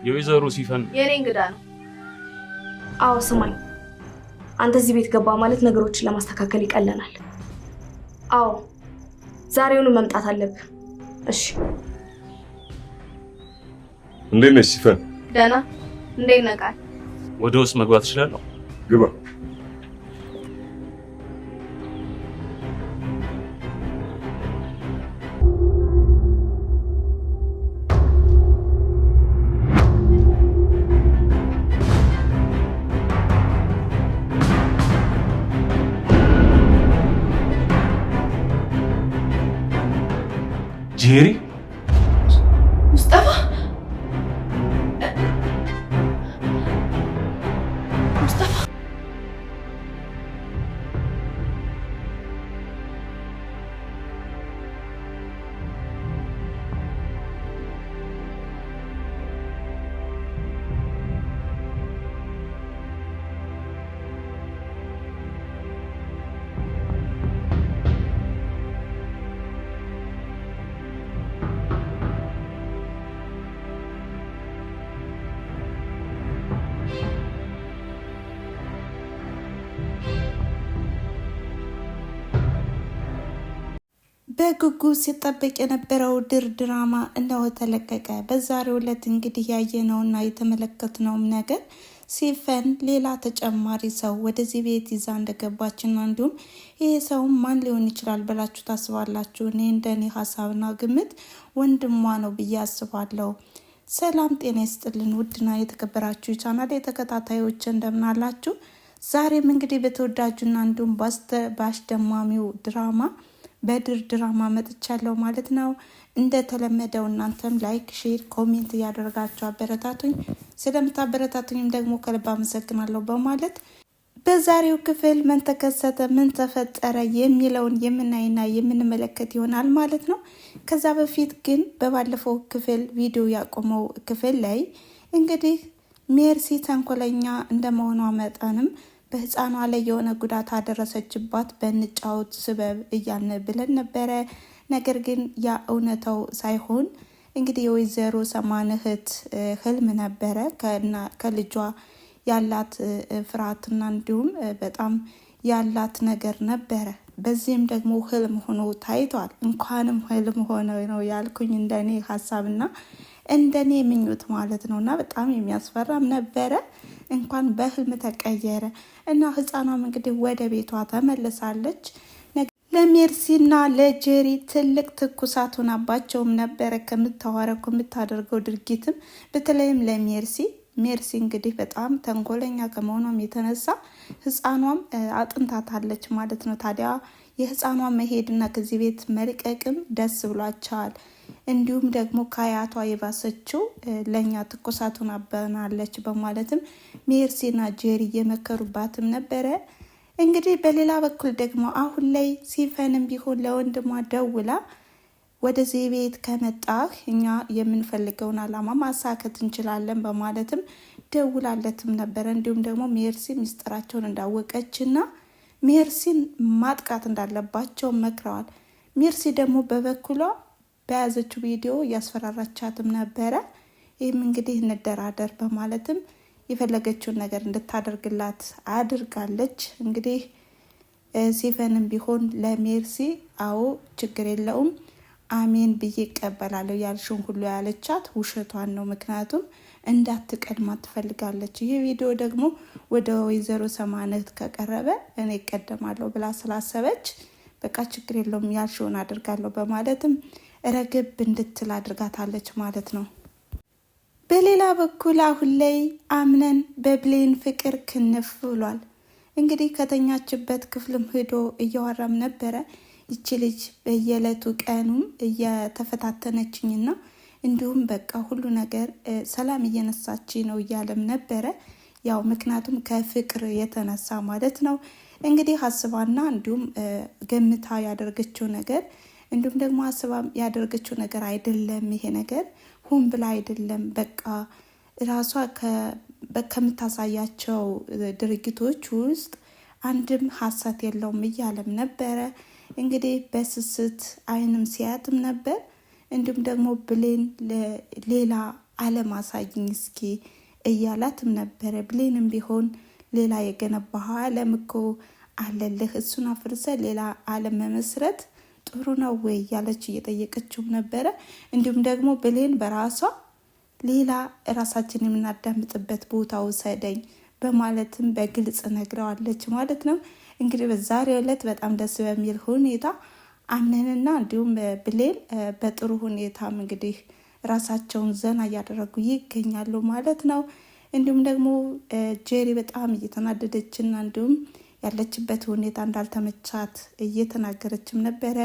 የወይዘሮ ሲፈን የኔ እንግዳ ነው። አዎ ስማኝ፣ አንተ እዚህ ቤት ገባ ማለት ነገሮችን ለማስተካከል ይቀለናል። አዎ ዛሬውኑ መምጣት አለብህ። እሺ። እንዴት ነሽ ሲፈን? ደህና። እንዴት ነህ ቃል? ወደ ውስጥ መግባት እችላለሁ? ግባ። ጄሪ ሙስጠፋ ሙስጠፋ በጉጉት ሲጠበቅ የነበረው ድራማ እነሆ ተለቀቀ። በዛሬው ዕለት እንግዲህ ያየነውና የተመለከትነውም ነገር ሲፈን ሌላ ተጨማሪ ሰው ወደዚህ ቤት ይዛ እንደገባችና እንዲሁም ይሄ ሰው ማን ሊሆን ይችላል ብላችሁ ታስባላችሁ? እኔ እንደኔ ሀሳብና ግምት ወንድሟ ነው ብዬ አስባለሁ። ሰላም ጤና ይስጥልን ውድና የተከበራችሁ ቻናል የተከታታዮች እንደምን አላችሁ? ዛሬም እንግዲህ በተወዳጁና እንዲሁም በአስደማሚው ድራማ ድራማ መጥቻለሁ ማለት ነው። እንደተለመደው እናንተም ላይክ፣ ሼር፣ ኮሜንት እያደረጋችሁ አበረታቱኝ። ስለምታበረታቱኝም ደግሞ ከልብ አመሰግናለሁ በማለት በዛሬው ክፍል ምን ተከሰተ፣ ምን ተፈጠረ የሚለውን የምናይና የምንመለከት ይሆናል ማለት ነው። ከዛ በፊት ግን በባለፈው ክፍል ቪዲዮ ያቆመው ክፍል ላይ እንግዲህ ሜርሲ ተንኮለኛ እንደመሆኗ መጠንም በህፃኗ ላይ የሆነ ጉዳት አደረሰችባት በንጫውት ስበብ እያልን ብለን ነበረ። ነገር ግን ያ እውነታው ሳይሆን እንግዲህ የወይዘሮ ሰማን እህት ህልም ነበረ ከልጇ ያላት ፍርሃትና እንዲሁም በጣም ያላት ነገር ነበረ። በዚህም ደግሞ ህልም ሆኖ ታይቷል። እንኳንም ህልም ሆነ ነው ያልኩኝ እንደኔ ሀሳብና እንደኔ ምኞት ማለት ነውና በጣም የሚያስፈራም ነበረ። እንኳን በህልም ተቀየረ እና ህፃኗም እንግዲህ ወደ ቤቷ ተመልሳለች። ለሜርሲና ለጄሪ ትልቅ ትኩሳት ሆናባቸውም ነበረ ከምታደርገው ድርጊትም በተለይም ሜርሲ እንግዲህ በጣም ተንኮለኛ ከመሆኗም የተነሳ ህፃኗም አጥንታታለች ማለት ነው። ታዲያ የህፃኗ መሄድና ከዚህ ቤት መልቀቅም ደስ ብሏቸዋል። እንዲሁም ደግሞ ከአያቷ የባሰችው ለኛ ትኩሳቱን አበናለች በማለትም ሜርሲና ጄሪ እየመከሩባትም ነበረ። እንግዲህ በሌላ በኩል ደግሞ አሁን ላይ ሲፈንም ቢሆን ለወንድሟ ደውላ ወደዚህ ቤት ከመጣህ እኛ የምንፈልገውን አላማ ማሳከት እንችላለን በማለትም ደውላለትም ነበረ። እንዲሁም ደግሞ ሜርሲ ሚስጥራቸውን እንዳወቀችና ሜርሲን ማጥቃት እንዳለባቸው መክረዋል። ሜርሲ ደግሞ በበኩሏ በያዘችው ቪዲዮ እያስፈራራቻትም ነበረ። ይህም እንግዲህ እንደራደር በማለትም የፈለገችውን ነገር እንድታደርግላት አድርጋለች። እንግዲህ ሲፈንም ቢሆን ለሜርሲ አዎ ችግር የለውም አሜን ብዬ እቀበላለሁ ያልሽውን ሁሉ ያለቻት ውሸቷን ነው። ምክንያቱም እንዳትቀድማት ትፈልጋለች። ይህ ቪዲዮ ደግሞ ወደ ወይዘሮ ሰማነት ከቀረበ እኔ እቀደማለሁ ብላ ስላሰበች በቃ ችግር የለውም ያልሽውን አድርጋለሁ በማለትም ረግብ እንድትል አድርጋታለች ማለት ነው። በሌላ በኩል አሁን ላይ አምነን በብሌን ፍቅር ክንፍ ብሏል። እንግዲህ ከተኛችበት ክፍልም ሄዶ እያወራም ነበረ። ይቺ ልጅ በየዕለቱ ቀኑም እየተፈታተነችኝና እንዲሁም በቃ ሁሉ ነገር ሰላም እየነሳች ነው እያለም ነበረ። ያው ምክንያቱም ከፍቅር የተነሳ ማለት ነው። እንግዲህ አስባና እንዲሁም ገምታ ያደርገችው ነገር እንዲሁም ደግሞ አስባ ያደርገችው ነገር አይደለም። ይሄ ነገር ሁን ብላ አይደለም። በቃ ራሷ ከምታሳያቸው ድርጊቶች ውስጥ አንድም ሀሰት የለውም እያለም ነበረ። እንግዲህ በስስት አይንም ሲያትም ነበር። እንዲሁም ደግሞ ብሌን ሌላ ዓለም አሳይኝ እስኪ እያላትም ነበረ። ብሌንም ቢሆን ሌላ የገነባው ዓለም እኮ አለልህ፣ እሱን አፍርሰ ሌላ ዓለም መመስረት ጥሩ ነው ወይ እያለች እየጠየቀችው ነበረ። እንዲሁም ደግሞ ብሌን በራሷ ሌላ ራሳችን የምናዳምጥበት ቦታ ውሰደኝ በማለትም በግልጽ ነግረዋለች ማለት ነው። እንግዲህ በዛሬው ዕለት በጣም ደስ በሚል ሁኔታ አምነንና እንዲሁም ብሌን በጥሩ ሁኔታም እንግዲህ ራሳቸውን ዘና እያደረጉ ይገኛሉ ማለት ነው። እንዲሁም ደግሞ ጄሪ በጣም እየተናደደችና እንዲሁም ያለችበት ሁኔታ እንዳልተመቻት እየተናገረችም ነበረ።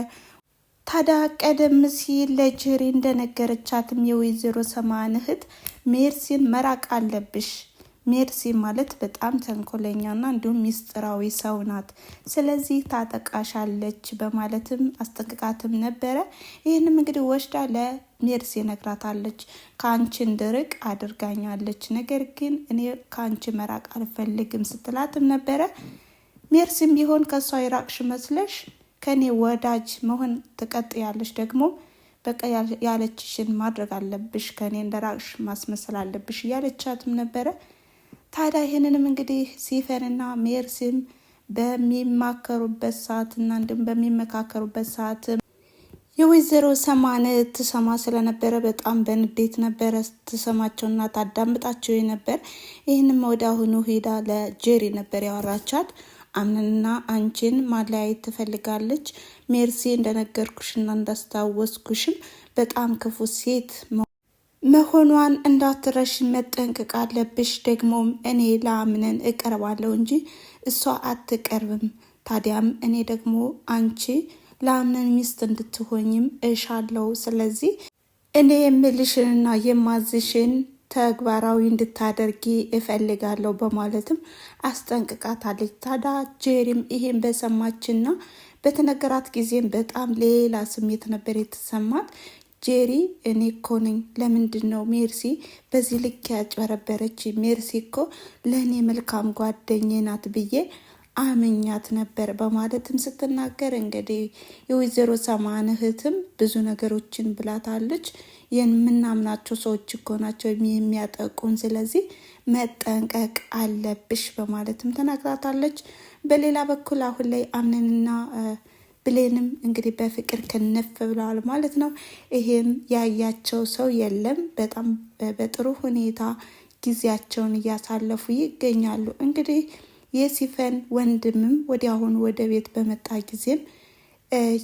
ታዲያ ቀደም ሲል ለጄሪ እንደነገረቻትም የወይዘሮ ሰማን እህት ሜርሲን መራቅ አለብሽ፣ ሜርሲ ማለት በጣም ተንኮለኛና እንዲሁም ሚስጥራዊ ሰው ናት፣ ስለዚህ ታጠቃሻለች በማለትም አስጠንቅቃትም ነበረ። ይህንም እንግዲህ ወስዳ ለሜርሲ ነግራታለች። ከአንቺ እንድርቅ አድርጋኛለች፣ ነገር ግን እኔ ከአንቺ መራቅ አልፈልግም ስትላትም ነበረ። ሜርሲም ቢሆን ከሷ የራቅሽ መስለሽ ከኔ ወዳጅ መሆን ትቀጥያለሽ፣ ደግሞ በቃ ያለችሽን ማድረግ አለብሽ፣ ከኔ እንደራቅሽ ማስመሰል አለብሽ እያለቻትም ነበረ። ታዲያ ይህንንም እንግዲህ ሲፈንና ሜርሲም በሚማከሩበት ሰዓትና እንዲሁም በሚመካከሩበት ሰዓት የወይዘሮ ሰማን ትሰማ ስለነበረ በጣም በንዴት ነበረ ትሰማቸውና ታዳምጣቸው ነበር። ይህንም ወደ አሁኑ ሄዳ ለጄሪ ነበር ያወራቻት። አምንና አንቺን ማለያየት ትፈልጋለች። ሜርሲ እንደነገርኩሽና እንዳስታወስኩሽም በጣም ክፉ ሴት መሆኗን እንዳትረሽ መጠንቀቅ አለብሽ። ደግሞም እኔ ለአምነን እቀርባለሁ እንጂ እሷ አትቀርብም። ታዲያም እኔ ደግሞ አንቺ ለአምነን ሚስት እንድትሆኝም እሻለሁ። ስለዚህ እኔ የምልሽንና የማዝሽን ተግባራዊ እንድታደርጊ እፈልጋለሁ በማለትም አስጠንቅቃታለች። ታዲያ ጄሪም ይሄን በሰማችና በተነገራት ጊዜም በጣም ሌላ ስሜት ነበር የተሰማት። ጄሪ እኔ እኮ ነኝ፣ ለምንድን ነው ሜርሲ በዚህ ልክ ያጭበረበረች? ሜርሲ እኮ ለእኔ መልካም ጓደኛዬ ናት ብዬ አምኛት ነበር በማለትም ስትናገር እንግዲህ የወይዘሮ ሰማን እህትም ብዙ ነገሮችን ብላታለች። የምናምናቸው ሰዎች እኮ ናቸው የሚያጠቁን፣ ስለዚህ መጠንቀቅ አለብሽ በማለትም ተናግራታለች። በሌላ በኩል አሁን ላይ አምነንና ብሌንም እንግዲህ በፍቅር ክንፍ ብለዋል ማለት ነው። ይሄም ያያቸው ሰው የለም። በጣም በጥሩ ሁኔታ ጊዜያቸውን እያሳለፉ ይገኛሉ። እንግዲህ የሲፈን ወንድምም ወዲያውኑ ወደ ቤት በመጣ ጊዜም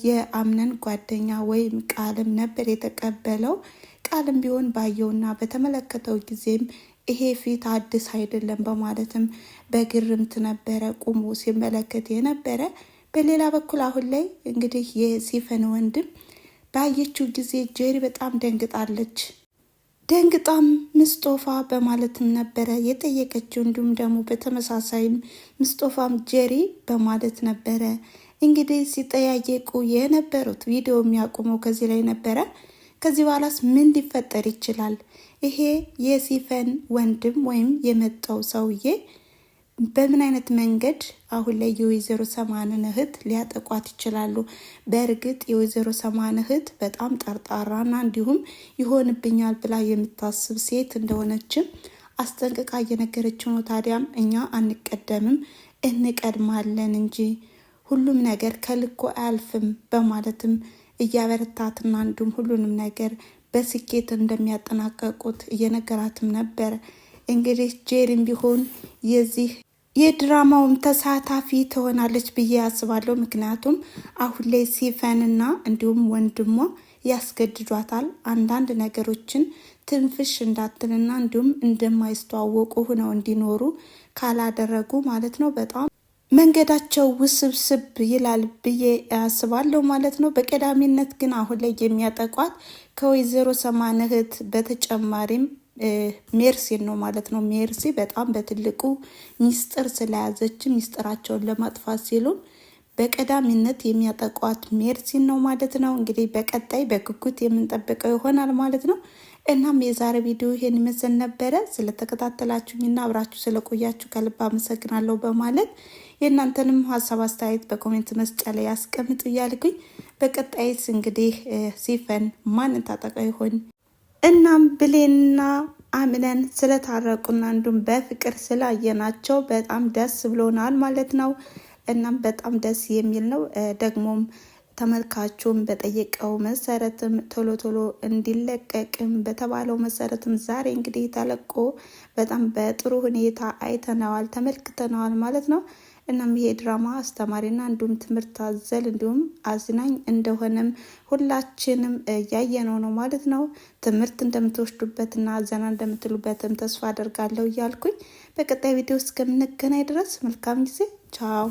የአምነን ጓደኛ ወይም ቃልም ነበር የተቀበለው። ቃልም ቢሆን ባየውና በተመለከተው ጊዜም ይሄ ፊት አዲስ አይደለም በማለትም በግርምት ነበረ ቁሞ ሲመለከት የነበረ። በሌላ በኩል አሁን ላይ እንግዲህ የሲፈን ወንድም ባየችው ጊዜ ጄሪ በጣም ደንግጣለች። ደንግጣም ምስጦፋ በማለትም ነበረ የጠየቀችው። እንዲሁም ደግሞ በተመሳሳይም ምስጦፋም ጄሪ በማለት ነበረ እንግዲህ ሲጠያየቁ የነበሩት። ቪዲዮ የሚያቆመው ከዚህ ላይ ነበረ። ከዚህ በኋላስ ምን ሊፈጠር ይችላል? ይሄ የሲፈን ወንድም ወይም የመጣው ሰውዬ በምን አይነት መንገድ አሁን ላይ የወይዘሮ ሰማንን እህት ሊያጠቋት ይችላሉ? በእርግጥ የወይዘሮ ሰማን እህት በጣም ጠርጣራና እንዲሁም ይሆንብኛል ብላ የምታስብ ሴት እንደሆነችም አስጠንቅቃ እየነገረችው ነው። ታዲያም እኛ አንቀደምም እንቀድማለን እንጂ ሁሉም ነገር ከልኮ አያልፍም በማለትም እያበረታትና እንዲሁም ሁሉንም ነገር በስኬት እንደሚያጠናቀቁት እየነገራትም ነበር። እንግዲህ ጄሪም ቢሆን የዚህ የድራማውም ተሳታፊ ትሆናለች ብዬ አስባለሁ። ምክንያቱም አሁን ላይ ሲፈንና እንዲሁም ወንድሟ ያስገድዷታል አንዳንድ ነገሮችን ትንፍሽ እንዳትልና እንዲሁም እንደማይስተዋወቁ ሆነው እንዲኖሩ ካላደረጉ ማለት ነው። በጣም መንገዳቸው ውስብስብ ይላል ብዬ አስባለሁ ማለት ነው። በቀዳሚነት ግን አሁን ላይ የሚያጠቋት ከወይዘሮ ሰማን እህት በተጨማሪም ሜርሲን ነው ማለት ነው። ሜርሲ በጣም በትልቁ ሚስጥር ስለያዘች ሚስጥራቸውን ለማጥፋት ሲሉ በቀዳሚነት የሚያጠቋት ሜርሲን ነው ማለት ነው። እንግዲህ በቀጣይ በጉጉት የምንጠብቀው ይሆናል ማለት ነው። እናም የዛሬ ቪዲዮ ይሄን ይመስል ነበረ። ስለተከታተላችሁኝና አብራችሁ ስለቆያችሁ ከልብ አመሰግናለሁ በማለት የእናንተንም ሀሳብ አስተያየት በኮሜንት መስጫ ላይ ያስቀምጡ እያልኩኝ በቀጣይስ እንግዲህ ሲፈን ማንን ታጠቃ ይሆን እናም ብሌንና አምነን ስለታረቁና እንዲሁም በፍቅር ስላየናቸው በጣም ደስ ብሎናል ማለት ነው። እናም በጣም ደስ የሚል ነው። ደግሞም ተመልካቹም በጠየቀው መሰረትም ቶሎ ቶሎ እንዲለቀቅም በተባለው መሰረትም ዛሬ እንግዲህ ተለቆ በጣም በጥሩ ሁኔታ አይተነዋል፣ ተመልክተነዋል ማለት ነው። እናም ይሄ ድራማ አስተማሪና እንዲሁም ትምህርት አዘል እንዲሁም አዝናኝ እንደሆነም ሁላችንም ያየነው ነው ማለት ነው። ትምህርት እንደምትወስዱበትና ዘና እንደምትሉበትም ተስፋ አደርጋለሁ እያልኩኝ በቀጣይ ቪዲዮ እስከምንገናኝ ድረስ መልካም ጊዜ። ቻው።